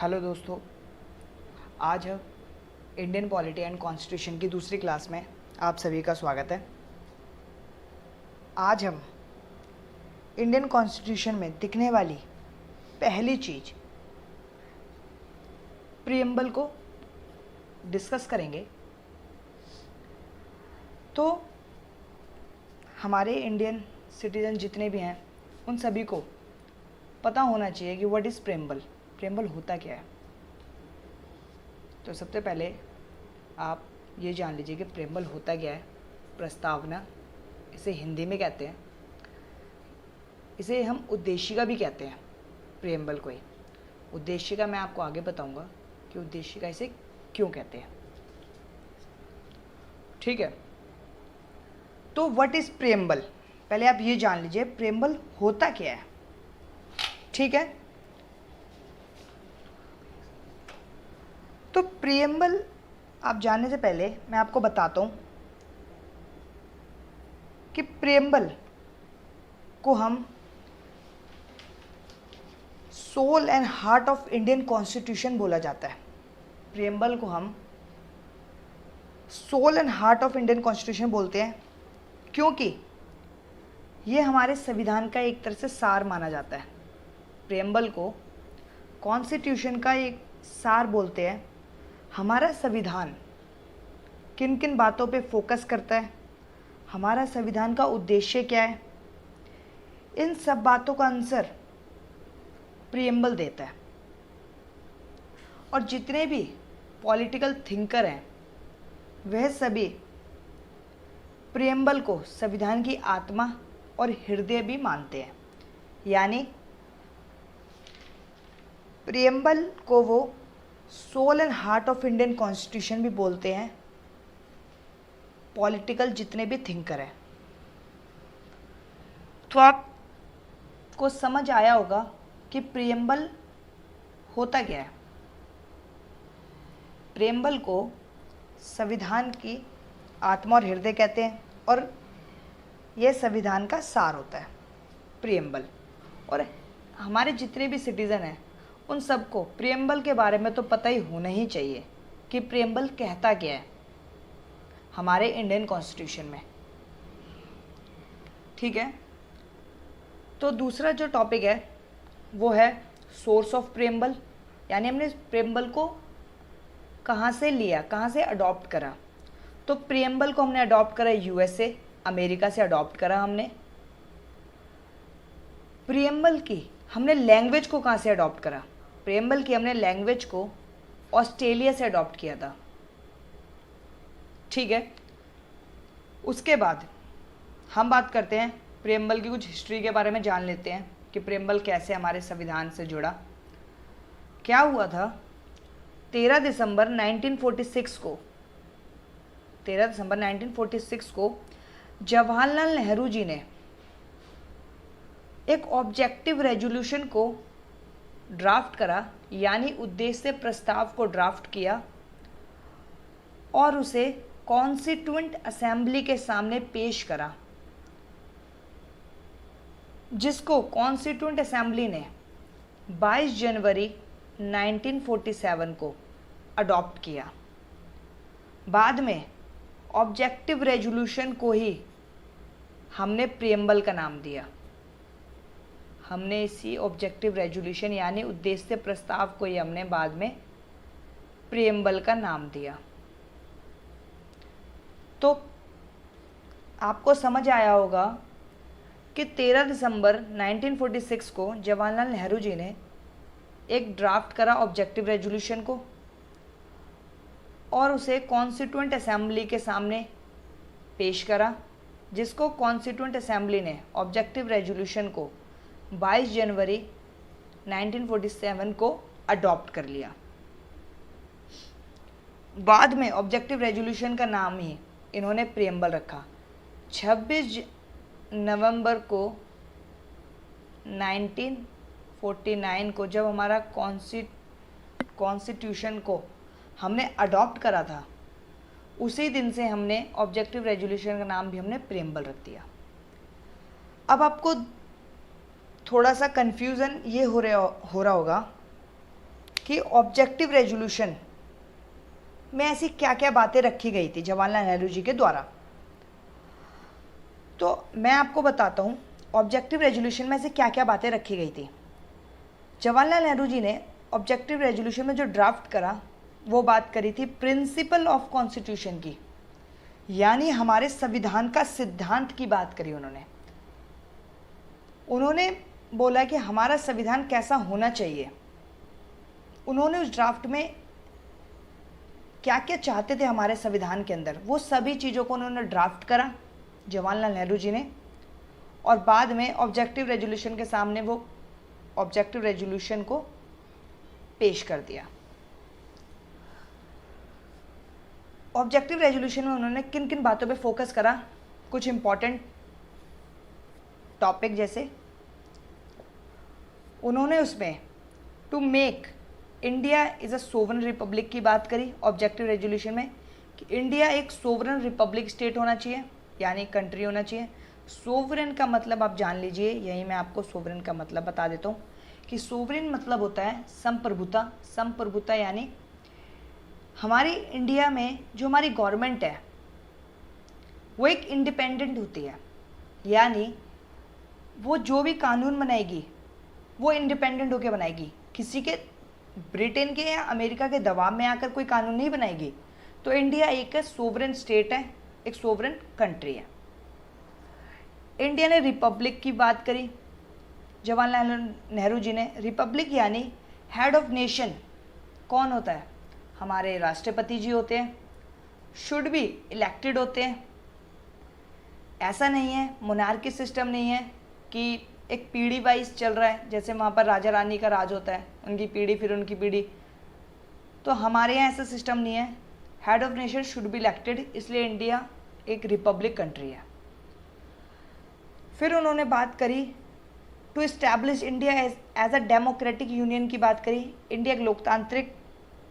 Hello दोस्तों, आज हम इंडियन पॉलिटी एंड कॉन्स्टिट्यूशन की दूसरी क्लास में आप सभी का स्वागत है। आज हम इंडियन कॉन्स्टिट्यूशन में दिखने वाली पहली चीज़ प्रीएम्बल को डिस्कस करेंगे। तो हमारे इंडियन सिटीजन जितने भी हैं उन सभी को पता होना चाहिए कि व्हाट इज़ प्रीएम्बल, प्रीएम्बल होता क्या है। तो सबसे पहले आप ये जान लीजिए कि प्रीएम्बल होता क्या है। प्रस्तावना इसे हिंदी में कहते हैं, इसे हम उद्देशिका भी कहते हैं। प्रीएम्बल को ही उद्देशिका मैं आपको आगे बताऊंगा कि उद्देशिका इसे क्यों कहते हैं। ठीक है, तो व्हाट इज़ प्रीएम्बल, पहले आप ये जान लीजिए प्रीएम्बल होता क्या है। ठीक है, तो प्रीएम्बल आप जानने से पहले मैं आपको बताता हूँ कि प्रीएम्बल को हम soul and heart of Indian constitution बोला जाता है। प्रीएम्बल को हम soul and heart of Indian constitution बोलते हैं क्योंकि ये हमारे संविधान का एक तरह से सार माना जाता है। प्रीएम्बल को कॉन्स्टिट्यूशन का एक सार बोलते हैं। हमारा संविधान किन किन बातों पे फोकस करता है, हमारा संविधान का उद्देश्य क्या है, इन सब बातों का आंसर प्रीएम्बल देता है। और जितने भी पॉलिटिकल थिंकर हैं वह सभी प्रीएम्बल को संविधान की आत्मा और हृदय भी मानते हैं। यानी प्रीएम्बल को वो soul and heart of Indian constitution भी बोलते हैं पॉलिटिकल जितने भी थिंकर हैं। तो आपको समझ आया होगा कि प्रीएम्बल होता क्या है। प्रीएम्बल को संविधान की आत्मा और हृदय कहते हैं और यह संविधान का सार होता है प्रीएम्बल। और हमारे जितने भी सिटीज़न हैं उन सबको प्रीएम्बल के बारे में तो पता ही होना ही चाहिए कि प्रीएम्बल कहता क्या है हमारे इंडियन कॉन्स्टिट्यूशन में। ठीक है, तो दूसरा जो टॉपिक है वो है सोर्स ऑफ प्रीएम्बल, यानी हमने प्रीएम्बल को कहाँ से लिया, कहाँ से अडॉप्ट करा। तो प्रीएम्बल को हमने अडॉप्ट करा यूएसए, अमेरिका से अडॉप्ट करा हमने। प्रीएम्बल की हमने लैंग्वेज को कहाँ से अडॉप्ट करा, प्रीएम्बल की हमने लैंग्वेज को ऑस्ट्रेलिया से अडॉप्ट किया था। ठीक है, उसके बाद हम बात करते हैं प्रीएम्बल की कुछ हिस्ट्री के बारे में जान लेते हैं कि प्रीएम्बल कैसे हमारे संविधान से जुड़ा। क्या हुआ था 13 दिसंबर 1946 को, 13 दिसंबर 1946 को जवाहरलाल नेहरू जी ने एक ऑब्जेक्टिव रेजोल्यूशन को ड्राफ्ट करा, यानी उद्देश्य प्रस्ताव को ड्राफ्ट किया और उसे कॉन्स्टिट्यूएंट असेंबली के सामने पेश करा, जिसको कॉन्स्टिट्यूएंट असेंबली ने 22 जनवरी 1947 को अडॉप्ट किया। बाद में ऑब्जेक्टिव रेजोल्यूशन को ही हमने प्रीएम्बल का नाम दिया। हमने इसी ऑब्जेक्टिव रेजोल्यूशन यानी उद्देश्य प्रस्ताव को ही हमने बाद में प्रीएम्बल का नाम दिया। तो आपको समझ आया होगा कि 13 दिसंबर 1946 को जवाहरलाल नेहरू जी ने एक ड्राफ्ट करा ऑब्जेक्टिव रेजोल्यूशन को और उसे कॉन्स्टिट्यूएंट असेंबली के सामने पेश करा, जिसको कॉन्स्टिट्यूएंट असेंबली ने ऑब्जेक्टिव रेजोल्यूशन को 22 जनवरी 1947 को अडॉप्ट कर लिया। बाद में ऑब्जेक्टिव रेजोल्यूशन का नाम ही इन्होंने प्रीएम्बल रखा। 26 नवंबर को 1949 को जब हमारा कॉन्स्टिट्यूशन को हमने अडॉप्ट करा था, उसी दिन से हमने ऑब्जेक्टिव रेजोल्यूशन का नाम भी हमने प्रीएम्बल रख दिया। अब आपको थोड़ा सा कन्फ्यूज़न ये हो रहा होगा कि ऑब्जेक्टिव रेजोल्यूशन में ऐसी क्या क्या बातें रखी गई थी जवाहरलाल नेहरू जी के द्वारा। तो मैं आपको बताता हूँ ऑब्जेक्टिव रेजोल्यूशन में ऐसे क्या क्या बातें रखी गई थी। जवाहरलाल नेहरू जी ने ऑब्जेक्टिव रेजोल्यूशन में जो ड्राफ्ट करा वो बात करी थी प्रिंसिपल ऑफ कॉन्स्टिट्यूशन की, यानी हमारे संविधान का सिद्धांत की बात करी उन्होंने बोला कि हमारा संविधान कैसा होना चाहिए। उन्होंने उस ड्राफ्ट में क्या क्या चाहते थे हमारे संविधान के अंदर, वो सभी चीज़ों को उन्होंने ड्राफ्ट करा जवाहरलाल नेहरू जी ने, और बाद में ऑब्जेक्टिव रेजोल्यूशन के सामने वो ऑब्जेक्टिव रेजोल्यूशन को पेश कर दिया। ऑब्जेक्टिव रेजोल्यूशन में उन्होंने किन किन बातों पे फोकस करा, कुछ इंपॉर्टेंट टॉपिक, जैसे उन्होंने उसमें to make India is a sovereign republic की बात करी ऑब्जेक्टिव रेजोल्यूशन में, कि इंडिया एक सोवरन रिपब्लिक स्टेट होना चाहिए, यानी कंट्री होना चाहिए। सोवरेन का मतलब आप जान लीजिए, यही मैं आपको सोवरेन का मतलब बता देता हूँ कि सोवरेन मतलब होता है संप्रभुता। संप्रभुता यानी हमारी इंडिया में जो हमारी गवर्नमेंट है वो एक इंडिपेंडेंट होती है, यानी वो जो भी कानून बनाएगी वो इंडिपेंडेंट होकर बनाएगी, किसी के ब्रिटेन के या अमेरिका के दबाव में आकर कोई कानून नहीं बनाएगी। तो इंडिया एक सोवरेन स्टेट है, एक सोवरेन कंट्री है। इंडिया ने रिपब्लिक की बात करी जवाहरलाल नेहरू जी ने। रिपब्लिक यानी हेड ऑफ नेशन कौन होता है, हमारे राष्ट्रपति जी होते हैं, शुड बी इलेक्टेड होते हैं। ऐसा नहीं है, मोनार्की सिस्टम नहीं है कि एक पीढ़ी वाइज चल रहा है, जैसे वहाँ पर राजा रानी का राज होता है, उनकी पीढ़ी फिर उनकी पीढ़ी। तो हमारे यहाँ ऐसा सिस्टम नहीं है, head of nation should be elected, इसलिए इंडिया एक रिपब्लिक कंट्री है। फिर उन्होंने बात करी to establish India as a democratic union की बात करी। इंडिया एक लोकतांत्रिक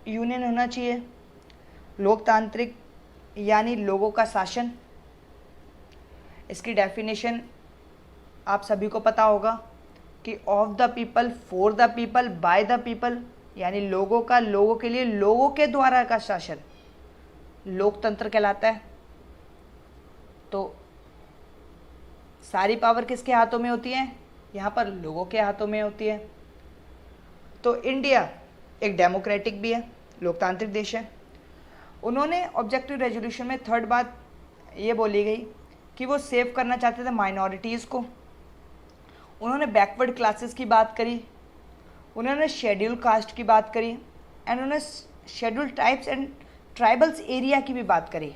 यूनियन होना चाहिए। लोकतांत्रिक यानी लोगों का शासन। इसकी डेफिनेशन आप सभी को पता होगा कि of the people, for the people, by the people, यानी लोगों का, लोगों के लिए, लोगों के द्वारा का शासन लोकतंत्र कहलाता है। तो सारी पावर किसके हाथों में होती है, यहाँ पर लोगों के हाथों में होती है। तो इंडिया एक डेमोक्रेटिक भी है, लोकतांत्रिक देश है। उन्होंने ऑब्जेक्टिव रेजोल्यूशन में थर्ड बात ये बोली गई कि वो सेव करना चाहते थे माइनॉरिटीज़ को। उन्होंने बैकवर्ड क्लासेस की बात करी, उन्होंने शेड्यूल कास्ट की बात करी, एंड उन्होंने schedule types and tribals area की भी बात करी।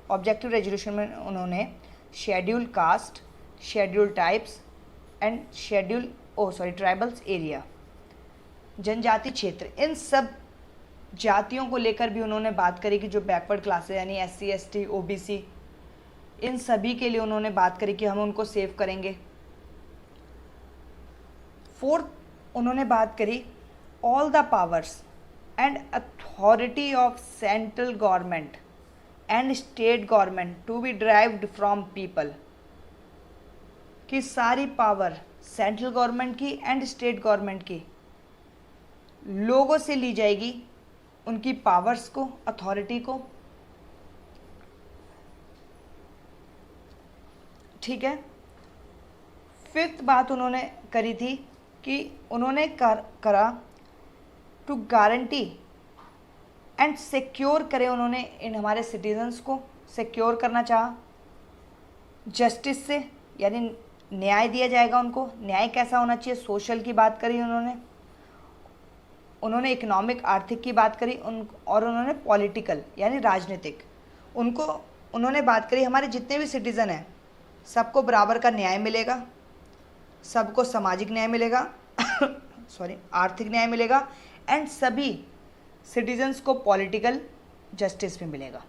ऑब्जेक्टिव रेजोल्यूशन में उन्होंने schedule caste, schedule types and tribals area, जनजाति क्षेत्र, इन सब जातियों को लेकर भी उन्होंने बात करी कि जो बैकवर्ड क्लासेस यानी SC ST OBC, इन सभी के लिए उन्होंने बात करी कि हम उनको सेव करेंगे। फोर्थ उन्होंने बात करी all the powers and authority of central government and state government to be derived from people, कि सारी पावर सेंट्रल गवर्नमेंट की एंड स्टेट गवर्नमेंट की लोगों से ली जाएगी, उनकी पावर्स को, अथॉरिटी को। ठीक है। फिफ्थ बात उन्होंने करी थी कि उन्होंने करा टू गारंटी एंड सिक्योर करे, उन्होंने इन हमारे सिटीजन्स को सिक्योर करना चाहा जस्टिस से, यानी न्याय दिया जाएगा उनको। न्याय कैसा होना चाहिए, सोशल की बात करी उन्होंने इकोनॉमिक, आर्थिक की बात करी और उन्होंने पॉलिटिकल यानी राजनीतिक, उनको उन्होंने बात करी हमारे जितने भी सिटीज़न हैं सबको बराबर का न्याय मिलेगा, सबको सामाजिक न्याय मिलेगा आर्थिक न्याय मिलेगा, एंड सभी सिटीजन्स को पॉलिटिकल जस्टिस भी मिलेगा।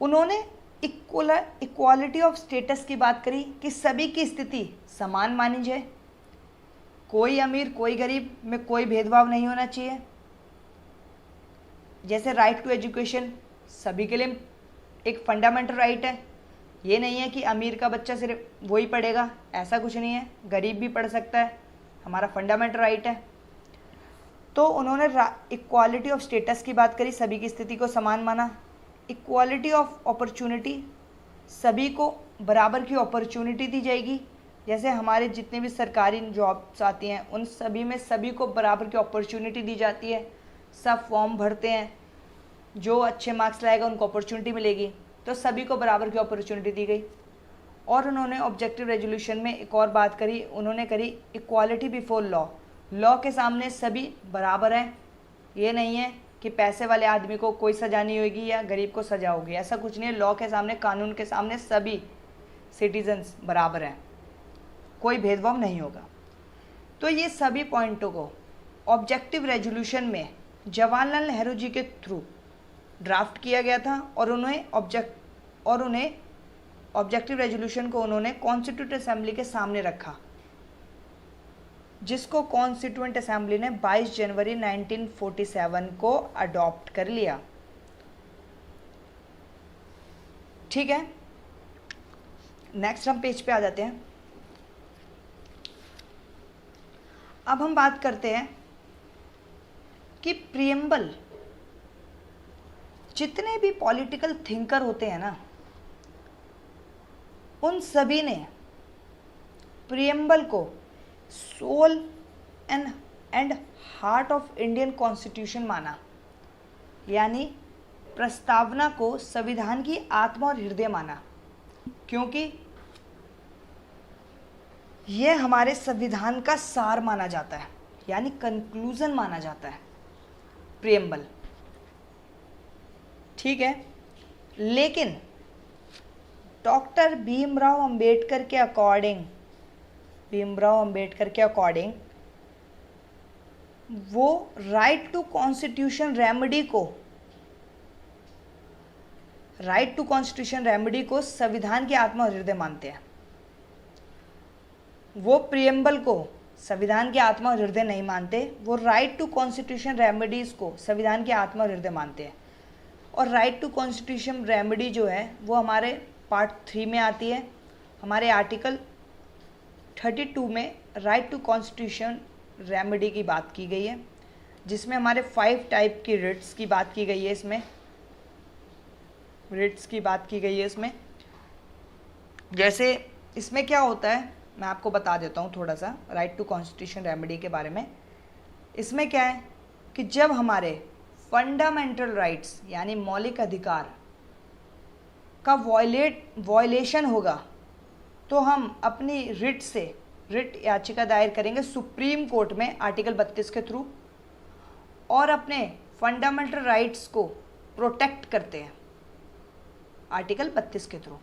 उन्होंने इक्वालिटी ऑफ स्टेटस की बात करी कि सभी की स्थिति समान मानी जाए, कोई अमीर कोई गरीब में कोई भेदभाव नहीं होना चाहिए। जैसे राइट टू एजुकेशन सभी के लिए एक फंडामेंटल राइट है, ये नहीं है कि अमीर का बच्चा सिर्फ वही पढ़ेगा, ऐसा कुछ नहीं है, गरीब भी पढ़ सकता है, हमारा फंडामेंटल राइट है। तो उन्होंने इक्वालिटी ऑफ स्टेटस की बात करी, सभी की स्थिति को समान माना। इक्वालिटी ऑफ अपॉर्चुनिटी, सभी को बराबर की अपॉर्चुनिटी दी जाएगी। जैसे हमारे जितने भी सरकारी जॉब्स आती हैं उन सभी में सभी को बराबर की अपॉर्चुनिटी दी जाती है, सब फॉर्म भरते हैं, जो अच्छे मार्क्स लाएगा उनको अपॉर्चुनिटी मिलेगी, तो सभी को बराबर की अपॉर्चुनिटी दी गई। और उन्होंने ऑब्जेक्टिव रेजोल्यूशन में एक और बात करी, उन्होंने करी इक्वालिटी बिफोर लॉ, लॉ के सामने सभी बराबर हैं। ये नहीं है कि पैसे वाले आदमी को कोई सज़ा नहीं होगी या गरीब को सज़ा होगी, ऐसा कुछ नहीं है। लॉ के सामने, कानून के सामने सभी सिटीजन्स बराबर हैं, कोई भेदभाव नहीं होगा। तो ये सभी पॉइंटों को ऑब्जेक्टिव रेजोल्यूशन में जवाहरलाल नेहरू जी के थ्रू ड्राफ्ट किया गया था और उन्हें ऑब्जेक्टिव रेजोल्यूशन को उन्होंने कॉन्स्टिट्यूंट असेंबली के सामने रखा, जिसको कॉन्स्टिट्यूंट असेंबली ने 22 जनवरी 1947 को अडॉप्ट कर लिया। ठीक है, नेक्स्ट हम पेज पे आ जाते हैं। अब हम बात करते हैं कि प्रियम्बल, जितने भी पॉलिटिकल थिंकर होते हैं ना, उन सभी ने प्रियम्बल को soul and heart of Indian constitution माना, यानी प्रस्तावना को संविधान की आत्मा और हृदय माना, क्योंकि यह हमारे संविधान का सार माना जाता है, यानी कंक्लूजन माना जाता है प्रियम्बल। ठीक है, लेकिन डॉक्टर भीमराव अंबेडकर के अकॉर्डिंग वो राइट टू कॉन्स्टिट्यूशन रेमेडी को संविधान की आत्मा और हृदय मानते हैं। वो प्रियम्बल को संविधान की आत्मा और हृदय नहीं मानते, वो राइट टू कॉन्स्टिट्यूशन रेमेडीज को संविधान की आत्मा और हृदय मानते हैं। और राइट टू कॉन्स्टिट्यूशन रेमेडी जो है वो हमारे पार्ट 3 में आती है। हमारे आर्टिकल 32 में राइट टू कॉन्स्टिट्यूशन रेमेडी की बात की गई है, जिसमें हमारे 5 टाइप की रिट्स की बात की गई है। इसमें जैसे इसमें क्या होता है मैं आपको बता देता हूँ थोड़ा सा राइट टू कॉन्स्टिट्यूशन रेमेडी के बारे में। इसमें क्या है कि जब हमारे फंडामेंटल राइट्स यानी मौलिक अधिकार का वॉयलेशन होगा तो हम अपनी रिट याचिका दायर करेंगे सुप्रीम कोर्ट में आर्टिकल 32 के थ्रू, और अपने फंडामेंटल राइट्स को प्रोटेक्ट करते हैं आर्टिकल 32 के थ्रू।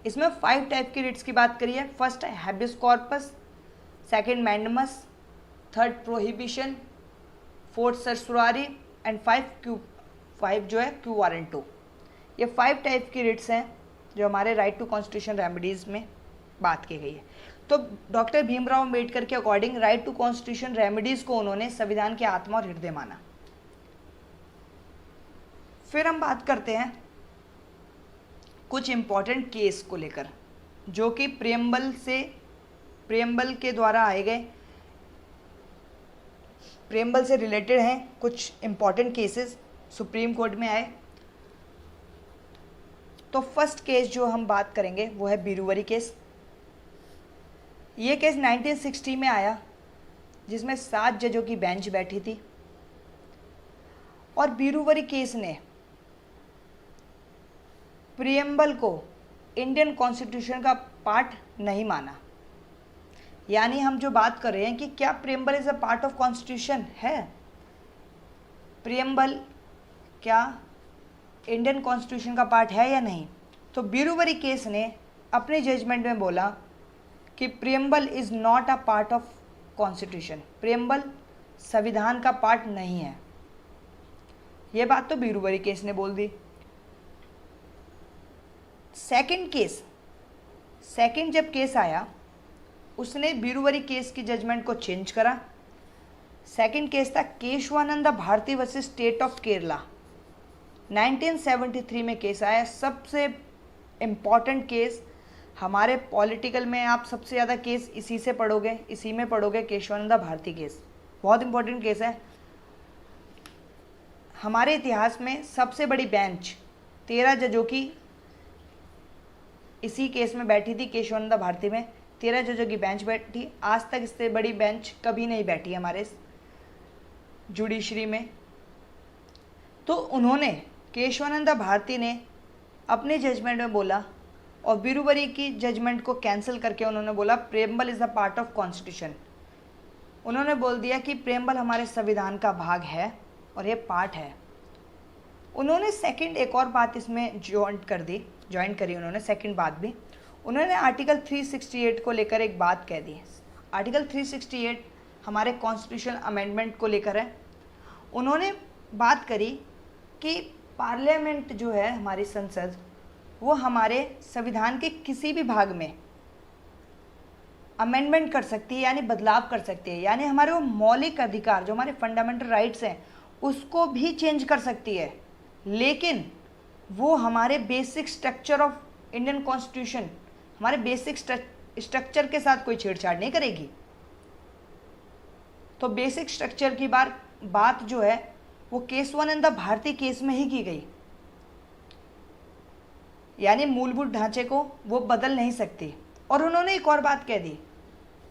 इसमें 5 टाइप की रिट्स की बात करी है। फर्स्ट है habeas corpus, second mandamus, third prohibition, fourth certiorari and 5 जो है क्यू वारंटो। ये 5 टाइप की रिट्स हैं जो हमारे राइट टू कॉन्स्टिट्यूशन रेमेडीज़ में बात की गई है। तो डॉक्टर भीमराव अंबेडकर के according right to constitution remedies को उन्होंने संविधान की आत्मा और हृदय माना। फिर हम बात करते हैं कुछ इम्पॉर्टेंट केस को लेकर जो कि प्रियम्बल के द्वारा आए गए, प्रियम्बल से रिलेटेड हैं। कुछ इम्पॉर्टेंट केसेस सुप्रीम कोर्ट में आए। तो फर्स्ट केस जो हम बात करेंगे वो है बीरूवरी केस। ये केस 1960 में आया, जिसमें 7 जजों की बेंच बैठी थी। और बीरूवरी केस ने प्रियम्बल को इंडियन कॉन्स्टिट्यूशन का पार्ट नहीं माना। यानी हम जो बात कर रहे हैं कि क्या preamble is a part of constitution है, प्रियम्बल क्या इंडियन कॉन्स्टिट्यूशन का पार्ट है या नहीं। तो बीरूवरी केस ने अपने जजमेंट में बोला कि preamble is not a part of constitution, preamble संविधान का पार्ट नहीं है। ये बात तो बीरूवरी केस ने बोल दी। सेकंड जब केस आया उसने बीरूवरी केस की जजमेंट को चेंज करा। सेकंड केस था Kesavananda Bharati versus state of Kerala, 1973 में केस आया। सबसे इम्पॉर्टेंट केस हमारे पॉलिटिकल में, आप सबसे ज़्यादा केस इसी में पढ़ोगे, केशवानंद भारती केस बहुत इंपॉर्टेंट केस है। हमारे इतिहास में सबसे बड़ी बेंच 13 जजों की इसी केस में बैठी थी, केशवानंद भारती में 13 जजों की बेंच बैठी। आज तक इससे बड़ी बेंच कभी नहीं बैठी हमारे जुडिशरी में। तो उन्होंने, केशवानंद भारती ने अपने जजमेंट में बोला और बिरुबरी की जजमेंट को कैंसिल करके उन्होंने बोला preamble is a part of constitution. उन्होंने बोल दिया कि प्रेम्बल हमारे संविधान का भाग है और ये पार्ट है। उन्होंने सेकंड एक और बात इसमें ज्वाइन करी उन्होंने सेकंड बात भी। उन्होंने आर्टिकल 368 को लेकर एक बात कह दी। आर्टिकल 368 हमारे कॉन्स्टिट्यूशन अमेंडमेंट को लेकर है। उन्होंने बात करी कि पार्लियामेंट जो है हमारी संसद, वो हमारे संविधान के किसी भी भाग में अमेंडमेंट कर सकती है, यानी बदलाव कर सकती है, यानी हमारे वो मौलिक अधिकार जो हमारे फंडामेंटल राइट्स हैं उसको भी चेंज कर सकती है, लेकिन वो हमारे basic structure of Indian constitution, हमारे बेसिक स्ट्रक्चर के साथ कोई छेड़छाड़ नहीं करेगी। तो बेसिक स्ट्रक्चर की बात जो है वो केशवानंद भारती केस में ही की गई, यानी मूलभूत ढांचे को वो बदल नहीं सकती। और उन्होंने एक और बात कह दी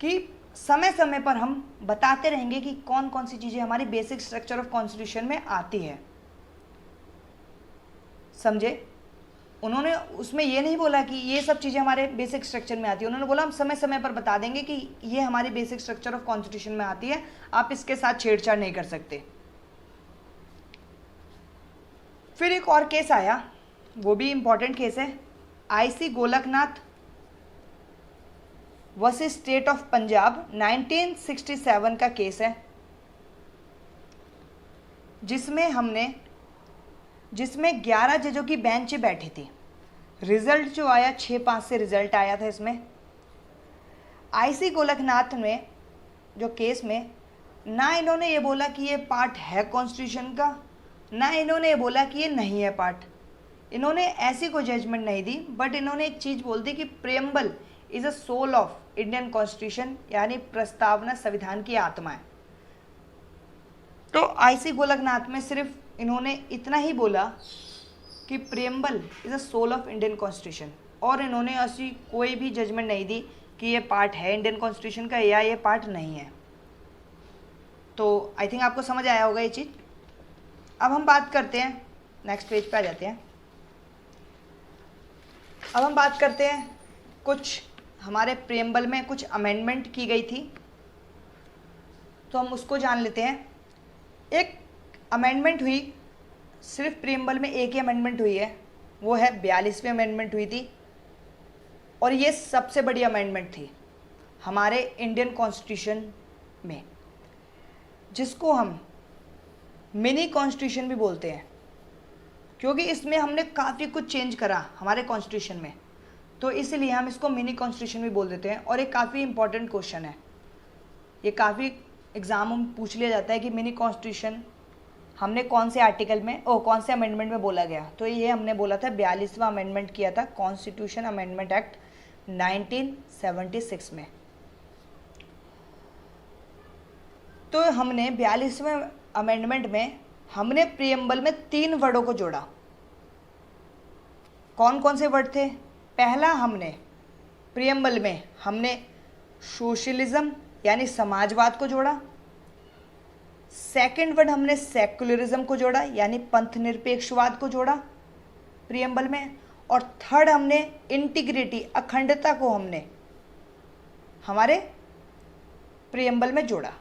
कि समय समय पर हम बताते रहेंगे कि कौन कौन सी चीज़ें हमारी बेसिक स्ट्रक्चर ऑफ कॉन्स्टिट्यूशन में आती है। समझे? उन्होंने उसमें ये नहीं बोला कि ये सब चीज़ें हमारे बेसिक स्ट्रक्चर में आती है। उन्होंने बोला हम समय समय पर बता देंगे कि ये हमारी बेसिक स्ट्रक्चर ऑफ कॉन्स्टिट्यूशन में आती है, आप इसके साथ छेड़छाड़ नहीं कर सकते। फिर एक और केस आया, वो भी इंपॉर्टेंट केस है, IC Golaknath versus state of Punjab 1967 का केस है, जिसमें 11 जजों की बेंच बैठी थी। रिजल्ट जो आया 6-5 से रिजल्ट आया था इसमें। आईसी गोलकनाथ में जो केस में ना इन्होंने ये बोला कि ये पार्ट है कॉन्स्टिट्यूशन का, ना इन्होंने ये बोला कि ये नहीं है पार्ट। इन्होंने ऐसी कोई जजमेंट नहीं दी, बट इन्होंने एक चीज़ बोल दी कि preamble is a soul of Indian constitution, यानी प्रस्तावना संविधान की आत्मा है। तो आईसी गोलकनाथ में सिर्फ इन्होंने इतना ही बोला कि preamble is a soul of Indian constitution, और इन्होंने ऐसी कोई भी जजमेंट नहीं दी कि ये पार्ट है इंडियन कॉन्स्टिट्यूशन का या ये पार्ट नहीं है। तो आई थिंक आपको समझ आया होगा ये चीज़। अब हम बात करते हैं, नेक्स्ट पेज पे आ जाते हैं। अब हम बात करते हैं कुछ हमारे प्रेम्बल में कुछ अमेंडमेंट की गई थी, तो हम उसको जान लेते हैं। एक अमेंडमेंट हुई, सिर्फ प्रेम्बल में एक ही अमेंडमेंट हुई है, वो है 42वीं अमेंडमेंट हुई थी, और ये सबसे बड़ी अमेंडमेंट थी हमारे इंडियन कॉन्स्टिट्यूशन में, जिसको हम मिनी कॉन्स्टिट्यूशन भी बोलते हैं, क्योंकि इसमें हमने काफ़ी कुछ चेंज करा हमारे कॉन्स्टिट्यूशन में, तो इसलिए हम इसको मिनी कॉन्स्टिट्यूशन भी बोल देते हैं। और एक काफ़ी इंपॉर्टेंट क्वेश्चन है, ये काफ़ी एग्जाम में पूछ लिया जाता है कि मिनी कॉन्स्टिट्यूशन हमने कौन से आर्टिकल में कौन से अमेंडमेंट में बोला गया। तो ये हमने बोला था 42वां अमेंडमेंट किया था कॉन्स्टिट्यूशन अमेंडमेंट एक्ट 1976 में। तो हमने 42वें अमेंडमेंट में हमने प्रीएम्बल में 3 वर्डों को जोड़ा। कौन कौन से वर्ड थे? पहला, हमने प्रीएम्बल में हमने सोशलिज्म यानी समाजवाद को जोड़ा। सेकंड वर्ड हमने सेक्युलरिज्म को जोड़ा यानी पंथ निरपेक्षवाद को जोड़ा प्रीएम्बल में। और थर्ड हमने इंटीग्रिटी अखंडता को हमने हमारे प्रीएम्बल में जोड़ा।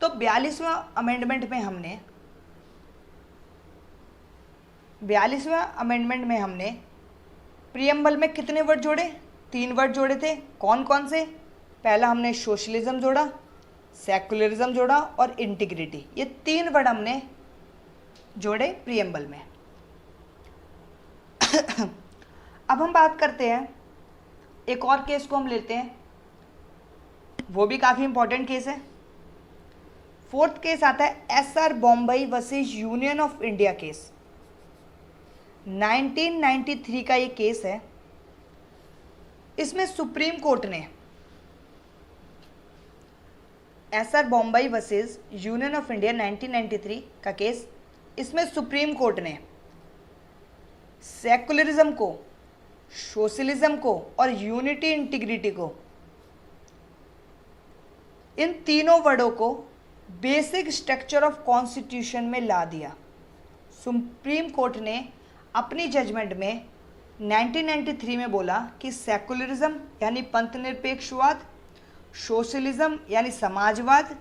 तो 42वां अमेंडमेंट में हमने प्रीएम्बल में कितने वर्ड जोड़े? 3 वर्ड जोड़े थे। कौन कौन से? पहला हमने सोशलिज्म जोड़ा, सेक्युलरिज्म जोड़ा और इंटीग्रिटी। ये 3 वर्ड हमने जोड़े प्रीएम्बल में। अब हम बात करते हैं, एक और केस को हम लेते हैं, वो भी काफ़ी इंपॉर्टेंट केस है। 4th केस आता है SR Bommai versus union of India case. 1993 का ये केस है। इसमें सुप्रीम कोर्ट ने SR Bommai versus union of India 1993 का केस, इसमें सुप्रीम कोर्ट ने सेकुलरिज्म को, सोशलिज्म को और यूनिटी इंटीग्रिटी को, इन तीनों वर्डों को बेसिक स्ट्रक्चर ऑफ कॉन्स्टिट्यूशन में ला दिया। सुप्रीम कोर्ट ने अपनी जजमेंट में 1993 में बोला कि सेकुलरिज्म यानी पंथ निरपेक्षवाद, सोशलिज्म यानी समाजवाद,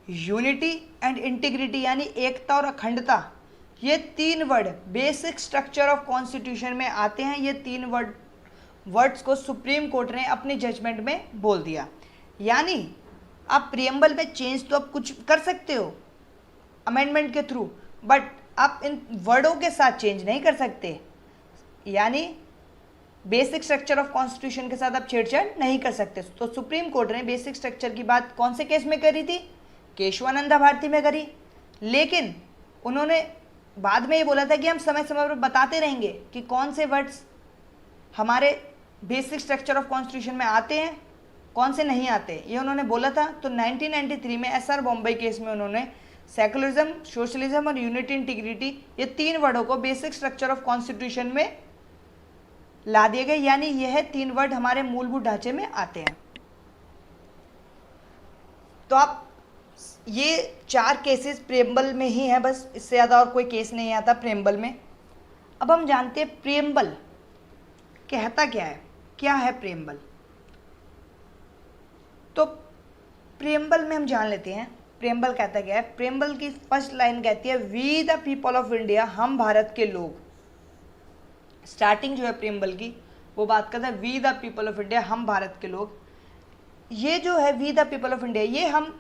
यूनिटी एंड इंटीग्रिटी यानी एकता और अखंडता, ये तीन word basic structure of constitution में आते हैं। ये तीन वर्ड्स को सुप्रीम कोर्ट ने अपनी जजमेंट में बोल दिया। यानी आप प्रियम्बल में चेंज तो आप कुछ कर सकते हो अमेंडमेंट के थ्रू, बट आप इन वर्डों के साथ चेंज नहीं कर सकते। यानी बेसिक स्ट्रक्चर ऑफ कॉन्स्टिट्यूशन के साथ आप छेड़छाड़ नहीं कर सकते। तो सुप्रीम कोर्ट ने बेसिक स्ट्रक्चर की बात कौन से केस में करी थी? केशवानंदा भारती में करी। लेकिन उन्होंने बाद में ये बोला था कि हम समय समय पर बताते रहेंगे कि कौन से वर्ड्स हमारे बेसिक स्ट्रक्चर ऑफ कॉन्स्टिट्यूशन में आते हैं, कौन से नहीं आते, ये उन्होंने बोला था। तो 1993 में एसआर बॉम्बई केस में उन्होंने सेकुलरिज्म, सोशलिज्म और यूनिटी इंटीग्रिटी, ये तीन वर्डों को बेसिक स्ट्रक्चर ऑफ कॉन्स्टिट्यूशन में ला दिए गए। यानी यह तीन वर्ड हमारे मूलभूत ढांचे में आते हैं। तो आप ये चार केसेस प्रियम्बल में ही हैं, बस इससे ज़्यादा और कोई केस नहीं आता प्रियम्बल में। अब हम जानते हैं प्रियम्बल कहता क्या है, क्या है प्रियम्बल। तो प्रियम्बल में हम जान लेते हैं प्रियम्बल कहता क्या है। प्रियम्बल की फर्स्ट लाइन कहती है we the people of India, हम भारत के लोग। स्टार्टिंग जो है प्रियम्बल की वो बात करता है we the people of India, हम भारत के लोग। ये जो है we the people of India, ये हम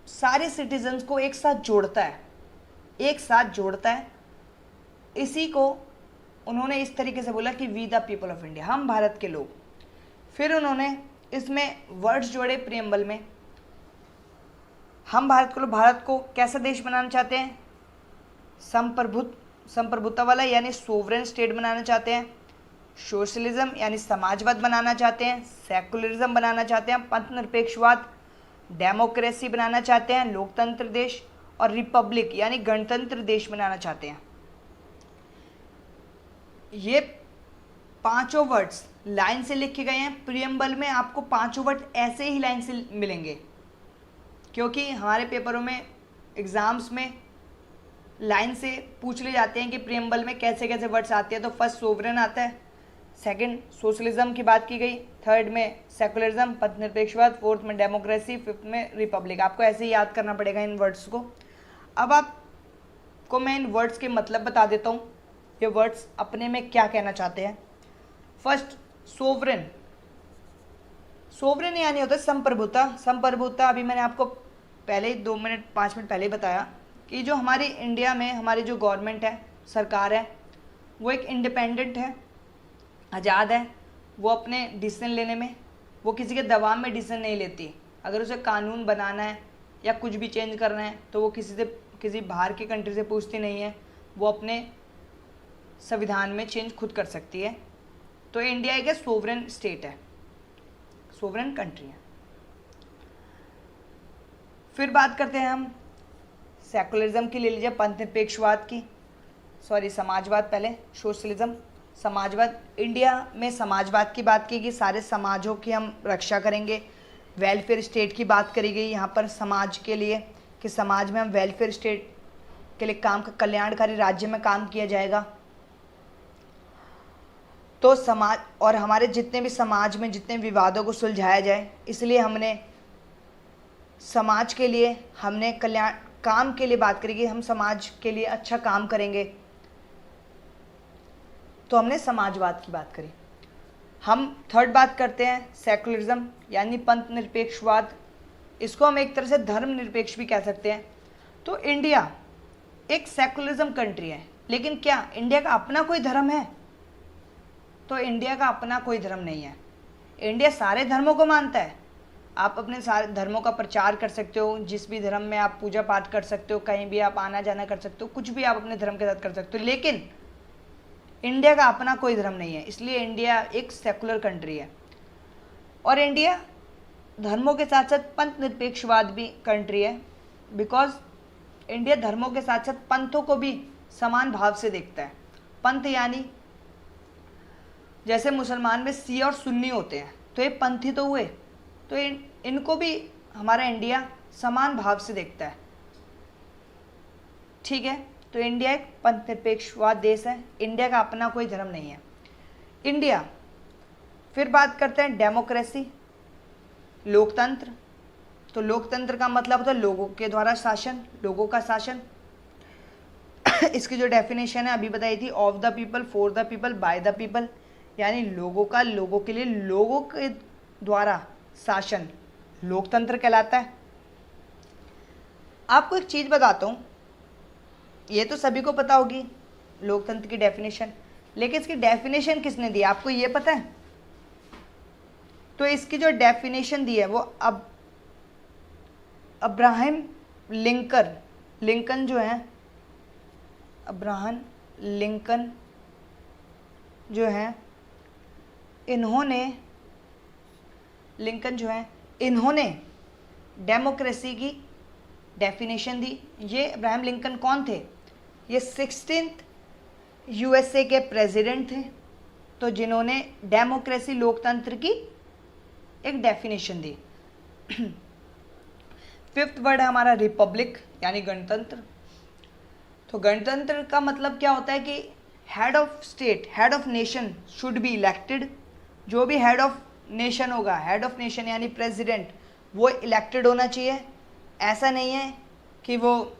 सारे सिटीजन्स को एक साथ जोड़ता है, एक साथ जोड़ता है। इसी को उन्होंने इस तरीके से बोला कि we the people of India, हम भारत के लोग। फिर उन्होंने इसमें वर्ड्स जोड़े प्रियम्बल में। हम भारत को कैसा देश बनाना चाहते हैं? संप्रभुता वाला यानी सोवरेन स्टेट बनाना चाहते हैं। सोशलिज्म यानी समाजवाद बनाना चाहते हैं। सेकुलरिज्म बनाना चाहते हैं, पंथ निरपेक्षवाद। डेमोक्रेसी बनाना चाहते हैं, लोकतंत्र देश। और रिपब्लिक यानी गणतंत्र देश बनाना चाहते हैं। ये पांचों वर्ड्स लाइन से लिखे गए हैं प्रियम्बल में। आपको पांचों वर्ड ऐसे ही लाइन से मिलेंगे, क्योंकि हमारे पेपरों में, एग्जाम्स में लाइन से पूछ ले जाते हैं कि प्रियम्बल में कैसे कैसे वर्ड्स आते हैं। तो फर्स्ट सोवरेन आता है, सेकंड सोशलिज्म की बात की गई, थर्ड में सेकुलरिज्म, पंथ निरपेक्षवाद, फोर्थ में डेमोक्रेसी, फिफ्थ में रिपब्लिक। आपको ऐसे ही याद करना पड़ेगा इन वर्ड्स को। अब आपको मैं इन वर्ड्स के मतलब बता देता हूँ, ये वर्ड्स अपने में क्या कहना चाहते हैं। फर्स्ट सोवरेन, सोवरेन यानी होता है संप्रभुता। संप्रभुता अभी मैंने आपको पहले ही 2 मिनट 5 मिनट पहले ही बताया कि जो हमारी इंडिया में हमारी जो गवर्नमेंट है, सरकार है, वो एक इंडिपेंडेंट है, आज़ाद है। वो अपने डिसीजन लेने में, वो किसी के दबाव में डिसीजन नहीं लेती। अगर उसे कानून बनाना है या कुछ भी चेंज करना है तो वो किसी बाहर की कंट्री से पूछती नहीं है, वो अपने संविधान में चेंज खुद कर सकती है। तो इंडिया एक सोवरेन स्टेट है, सोवरेन कंट्री है। फिर बात करते हैं हम सेकुलरिज्म की, ले लीजिए पंथ निरपेक्षवाद की, समाजवाद पहले, सोशलिज्म, समाजवाद। इंडिया में समाजवाद की बात की गई, सारे समाजों की हम रक्षा करेंगे। वेलफेयर स्टेट की बात करी गई यहाँ पर समाज के लिए, कि समाज में हम वेलफेयर स्टेट के लिए कल्याणकारी राज्य में काम किया जाएगा। तो समाज और हमारे जितने भी समाज में जितने विवादों को सुलझाया जाए, इसलिए हमने समाज के लिए, हमने कल्याण काम के लिए बात करेंगे, हम समाज के लिए अच्छा काम करेंगे। तो हमने समाजवाद की बात करी। हम थर्ड बात करते हैं सेकुलरिज्म यानी पंथ निरपेक्षवाद। इसको हम एक तरह से धर्म निरपेक्ष भी कह सकते हैं। तो इंडिया एक सेकुलरिज्म कंट्री है, लेकिन क्या इंडिया का अपना कोई धर्म है? तो इंडिया का अपना कोई धर्म नहीं है। इंडिया सारे धर्मों को मानता है। आप अपने सारे धर्मों का प्रचार कर सकते हो, जिस भी धर्म में आप पूजा पाठ कर सकते हो, कहीं भी आप आना जाना कर सकते हो, कुछ भी आप अपने धर्म के साथ कर सकते हो, लेकिन इंडिया का अपना कोई धर्म नहीं है। इसलिए इंडिया एक सेकुलर कंट्री है। और इंडिया धर्मों के साथ साथ पंथ निरपेक्षवाद भी कंट्री है, बिकॉज इंडिया धर्मों के साथ साथ पंथों को भी समान भाव से देखता है। पंथ यानी जैसे मुसलमान में सी और सुन्नी होते हैं, तो ये पंथी तो हुए, तो इनको भी हमारा इंडिया समान भाव से देखता है। ठीक है, तो इंडिया एक पंथ निरपेक्षवाद देश है, इंडिया का अपना कोई धर्म नहीं है। इंडिया, फिर बात करते हैं डेमोक्रेसी, लोकतंत्र। तो लोकतंत्र का मतलब होता है लोगों के द्वारा शासन, लोगों का शासन। इसकी जो डेफिनेशन है अभी बताई थी, of the people, for the people, by the people, यानी लोगों का, लोगों के लिए, लोगों के द्वारा शासन लोकतंत्र कहलाता है। आपको एक चीज बताता हूं, ये तो सभी को पता होगी लोकतंत्र की डेफिनेशन, लेकिन इसकी डेफिनेशन किसने दी आपको ये पता है? तो इसकी जो डेफिनेशन दी है वो अब्राहम लिंकन जो है, अब्राहम लिंकन जो है, इन्होंने डेमोक्रेसी की डेफिनेशन दी। ये अब्राहम लिंकन कौन थे? ये 16th यूएसए के प्रेसिडेंट थे, तो जिन्होंने डेमोक्रेसी, लोकतंत्र की एक डेफिनेशन दी। 5th वर्ड है हमारा रिपब्लिक, यानी गणतंत्र। तो गणतंत्र का मतलब क्या होता है कि head of state, head of nation should be elected. जो भी हेड ऑफ नेशन होगा, हेड ऑफ नेशन यानी प्रेसिडेंट, वो इलेक्टेड होना चाहिए। ऐसा नहीं है कि वो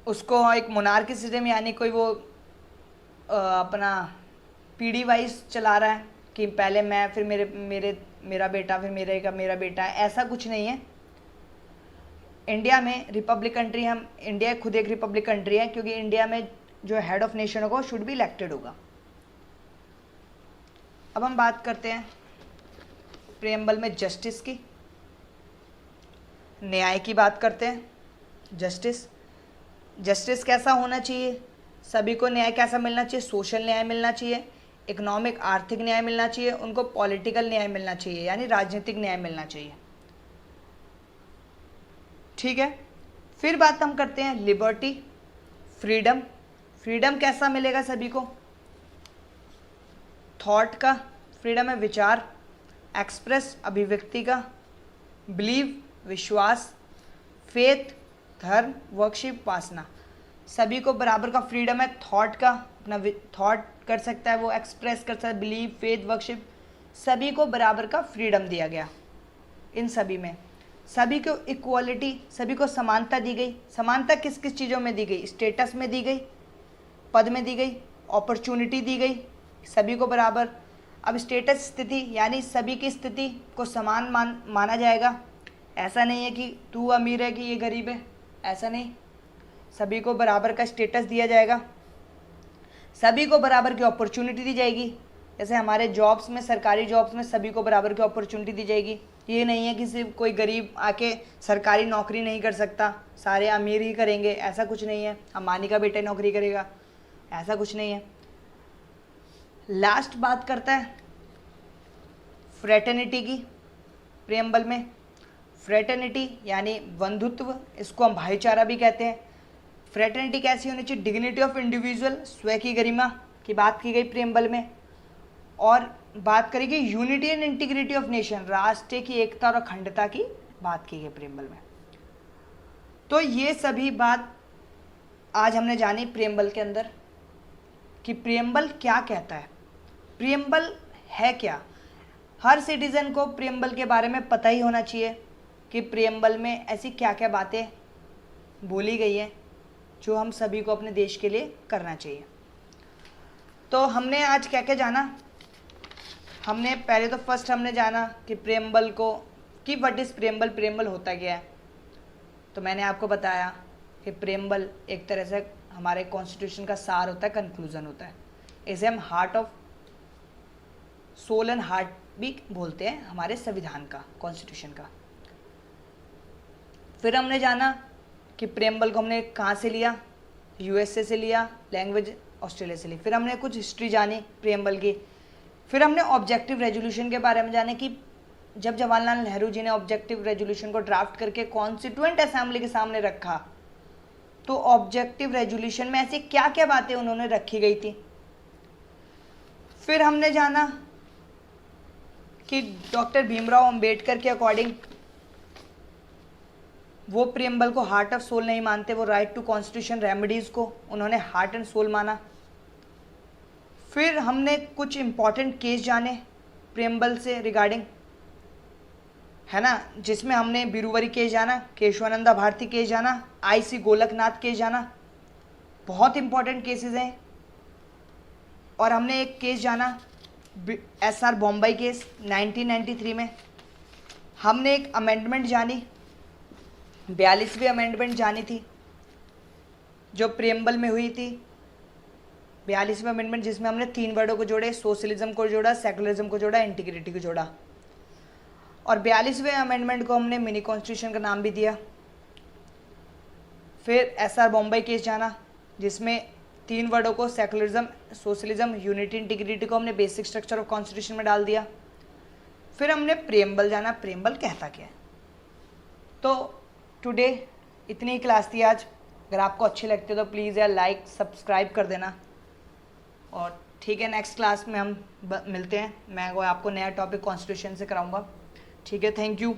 उसको एक मोनार्की सिस्टम यानी कोई वो अपना पीढ़ी वाइज चला रहा है कि पहले मैं, फिर मेरा बेटा, फिर मेरा बेटा, ऐसा कुछ नहीं है। इंडिया में रिपब्लिक कंट्री, हम इंडिया खुद एक रिपब्लिक कंट्री है, क्योंकि इंडिया में जो हेड ऑफ नेशन होगा वो शुड बी इलेक्टेड होगा। अब हम बात करते हैं प्रेम्बल में जस्टिस की, न्याय की बात करते हैं। जस्टिस कैसा होना चाहिए? सभी को न्याय कैसा मिलना चाहिए? सोशल न्याय मिलना चाहिए, इकोनॉमिक आर्थिक न्याय मिलना चाहिए, उनको पॉलिटिकल न्याय मिलना चाहिए, यानी राजनीतिक न्याय मिलना चाहिए। ठीक है, फिर बात हम करते हैं लिबर्टी, फ्रीडम कैसा मिलेगा सभी को? थॉट का फ्रीडम है, विचार, एक्सप्रेस अभिव्यक्ति का, बिलीव विश्वास, फेथ धर्म, वर्कशिप वासना। सभी को बराबर का फ्रीडम है थॉट का, अपना थॉट कर सकता है, वो एक्सप्रेस कर सकता है, बिलीव, फेथ, वर्कशिप, सभी को बराबर का फ्रीडम दिया गया। इन सभी में सभी को इक्वालिटी, सभी को समानता दी गई। समानता किस किस चीज़ों में दी गई? स्टेटस में दी गई, पद में दी गई, अपॉर्चुनिटी दी गई, सभी को बराबर। अब स्टेटस स्थिति यानी सभी की स्थिति को समान माना जाएगा। ऐसा नहीं है कि तू अमीर है कि ये गरीब है, ऐसा नहीं, सभी को बराबर का स्टेटस दिया जाएगा, सभी को बराबर की अपॉर्चुनिटी दी जाएगी। जैसे हमारे जॉब्स में, सरकारी जॉब्स में सभी को बराबर की अपॉर्चुनिटी दी जाएगी। ये नहीं है कि सिर्फ कोई गरीब आके सरकारी नौकरी नहीं कर सकता, सारे अमीर ही करेंगे, ऐसा कुछ नहीं है। अंबानी का बेटा नौकरी करेगा, ऐसा कुछ नहीं है। लास्ट बात करता है फ्रेटर्निटी की प्रेम्बल में। फ्रेटर्निटी यानी बंधुत्व, इसको हम भाईचारा भी कहते हैं। फ्रेटर्निटी कैसी होनी चाहिए? डिग्निटी ऑफ इंडिविजुअल, स्वयं की गरिमा की बात की गई प्रेम्बल में। और बात करेगी unity and integrity of nation, राष्ट्र की एकता और अखंडता की बात की गई प्रेम्बल में। तो ये सभी बात आज हमने जानी प्रेम्बल के अंदर कि प्रेम्बल क्या कहता है, प्रेम्बल है क्या। हर सिटीजन को प्रेम्बल के बारे में पता ही होना चाहिए कि प्रेम्बल में ऐसी क्या क्या बातें बोली गई हैं जो हम सभी को अपने देश के लिए करना चाहिए। तो हमने आज क्या क्या जाना? हमने पहले तो फर्स्ट हमने जाना कि प्रेम्बल को, कि व्हाट इज़ प्रेम्बल, प्रेम्बल होता क्या है। तो मैंने आपको बताया कि प्रेम्बल एक तरह से हमारे कॉन्स्टिट्यूशन का सार होता है, कंक्लूजन होता है। इसे हम heart of soul and heart भी बोलते हैं हमारे संविधान का, कॉन्स्टिट्यूशन का। फिर हमने जाना कि प्रेम्बल को हमने कहाँ से लिया, यूएसए से लिया, लैंग्वेज ऑस्ट्रेलिया से ली। फिर हमने कुछ हिस्ट्री जानी प्रेम्बल की। फिर हमने ऑब्जेक्टिव रेजोल्यूशन के बारे में जाने कि जब जवाहरलाल नेहरू जी ने ऑब्जेक्टिव रेजोल्यूशन को ड्राफ्ट करके कॉन्स्टिट्यूएंट असेंबली के सामने रखा, तो ऑब्जेक्टिव रेजोल्यूशन में ऐसी क्या क्या बातें उन्होंने रखी गई थी। फिर हमने जाना कि डॉक्टर भीमराव अंबेडकर के अकॉर्डिंग वो प्रियम्बल को हार्ट ऑफ सोल नहीं मानते, वो राइट टू कॉन्स्टिट्यूशन रेमेडीज को उन्होंने हार्ट एंड सोल माना। फिर हमने कुछ इंपॉर्टेंट केस जाने प्रियम्बल से रिगार्डिंग, है ना, जिसमें हमने बिरुवरी केस जाना, केशवानंदा भारती केस जाना, आईसी गोलकनाथ केस जाना, बहुत इंपॉर्टेंट केसेस हैं। और हमने एक केस जाना एसआर बॉम्बई केस 1993 में। हमने एक अमेंडमेंट जानी, 42वीं अमेंडमेंट जानी थी जो प्रियम्बल में हुई थी, 42वीं अमेंडमेंट, जिसमें हमने 3 वर्डों को जोड़े, सोशलिज्म को जोड़ा, सेकुलरिज्म को जोड़ा, इंटीग्रिटी को जोड़ा। और 42वें अमेंडमेंट को हमने मिनी कॉन्स्टिट्यूशन का नाम भी दिया। फिर एसआर बॉम्बई केस जाना, जिसमें 3 वर्डों को, सेकुलरिज्म, सोशलिज्म, यूनिटी, इंटीग्रिटी को हमने बेसिक स्ट्रक्चर ऑफ कॉन्स्टिट्यूशन में डाल दिया। फिर हमने प्रियम्बल जाना, प्रियम्बल कहता क्या है। तो टुडे इतनी ही क्लास थी आज। अगर आपको अच्छी लगती है तो प्लीज़ यार लाइक सब्सक्राइब कर देना। और ठीक है, नेक्स्ट क्लास में हम मिलते हैं। मैं आपको नया टॉपिक कॉन्स्टिट्यूशन से कराऊंगा। ठीक है, थैंक यू।